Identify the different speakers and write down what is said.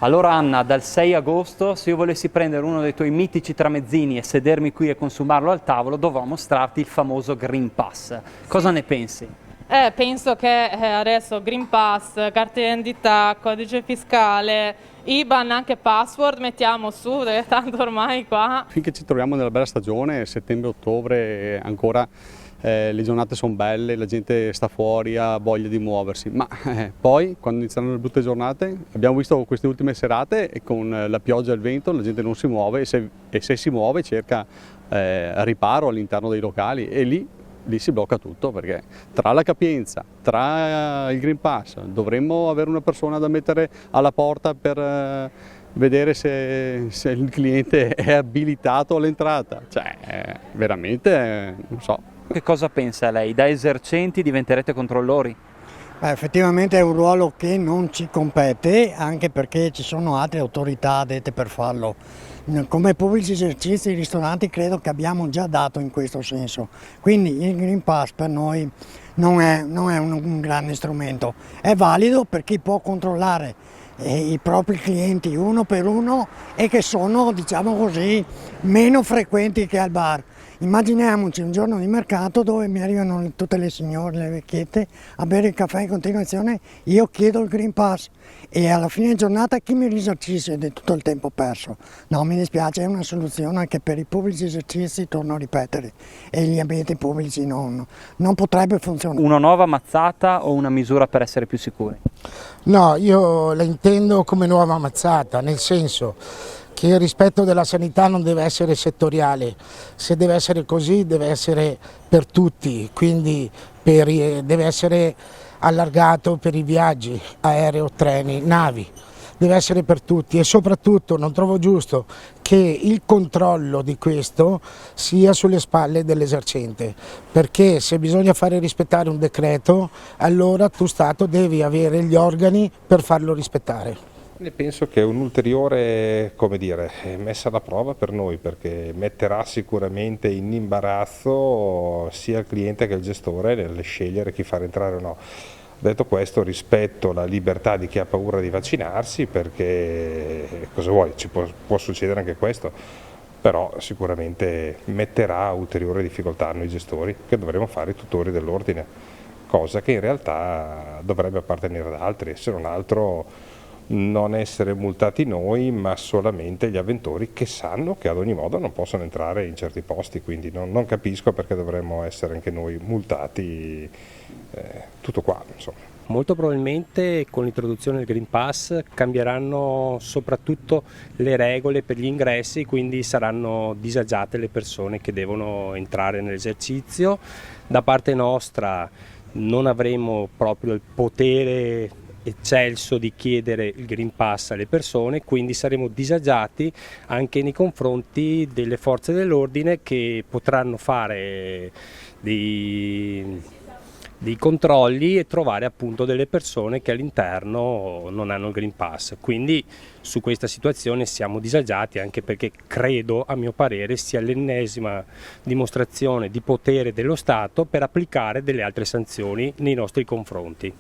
Speaker 1: Allora Anna, dal 6 agosto, se io volessi prendere uno dei tuoi mitici tramezzini e sedermi qui e consumarlo al tavolo, dovrò mostrarti il famoso Green Pass. Cosa ne pensi?
Speaker 2: Penso che adesso Green Pass, carta d'identità, codice fiscale, IBAN, anche password mettiamo su, perché tanto ormai qua.
Speaker 3: Finché ci troviamo nella bella stagione, settembre-ottobre ancora le giornate sono belle, la gente sta fuori, ha voglia di muoversi, ma poi quando iniziano le brutte giornate, abbiamo visto queste ultime serate e con la pioggia e il vento la gente non si muove e se si muove cerca riparo all'interno dei locali e lì si blocca tutto, perché tra la capienza, tra il Green Pass, dovremmo avere una persona da mettere alla porta per vedere se il cliente è abilitato all'entrata, cioè veramente non so.
Speaker 1: Che cosa pensa lei? Da esercenti diventerete controllori?
Speaker 4: Effettivamente è un ruolo che non ci compete, anche perché ci sono altre autorità dette per farlo. Come pubblici esercizi i ristoranti credo che abbiamo già dato in questo senso, quindi il Green Pass per noi non è un grande strumento, è valido per chi può controllare i propri clienti uno per uno e che sono, diciamo così, meno frequenti che al bar. Immaginiamoci un giorno di mercato dove mi arrivano tutte le signore, le vecchiette a bere il caffè in continuazione, io chiedo il Green Pass e alla fine giornata chi mi risarcisce di tutto il tempo perso? No, mi dispiace, è una soluzione anche per i pubblici esercizi, torno a ripetere, e gli ambienti pubblici non potrebbe funzionare.
Speaker 1: Una nuova mazzata o una misura per essere più sicuri?
Speaker 5: No, io la intendo come nuova mazzata, nel senso che il rispetto della sanità non deve essere settoriale, se deve essere così deve essere per tutti, quindi deve essere allargato per i viaggi, aereo, treni, navi, deve essere per tutti e soprattutto non trovo giusto che il controllo di questo sia sulle spalle dell'esercente, perché se bisogna fare rispettare un decreto allora tu Stato devi avere gli organi per farlo rispettare.
Speaker 6: Penso che è un'ulteriore, messa alla prova per noi, perché metterà sicuramente in imbarazzo sia il cliente che il gestore nel scegliere chi far entrare o no. Detto questo, rispetto la libertà di chi ha paura di vaccinarsi, perché cosa vuoi, può succedere anche questo, però sicuramente metterà ulteriore difficoltà a noi gestori, che dovremo fare i tutori dell'ordine, cosa che in realtà dovrebbe appartenere ad altri, se non altro non essere multati noi, ma solamente gli avventori che sanno che ad ogni modo non possono entrare in certi posti, quindi non capisco perché dovremmo essere anche noi multati, tutto qua, insomma.
Speaker 7: Molto probabilmente con l'introduzione del Green Pass cambieranno soprattutto le regole per gli ingressi, quindi saranno disagiate le persone che devono entrare nell'esercizio. Da parte nostra non avremo proprio il potere eccelso di chiedere il Green Pass alle persone, quindi saremo disagiati anche nei confronti delle forze dell'ordine che potranno fare dei controlli e trovare appunto delle persone che all'interno non hanno il Green Pass. Quindi su questa situazione siamo disagiati, anche perché credo, a mio parere, sia l'ennesima dimostrazione di potere dello Stato per applicare delle altre sanzioni nei nostri confronti.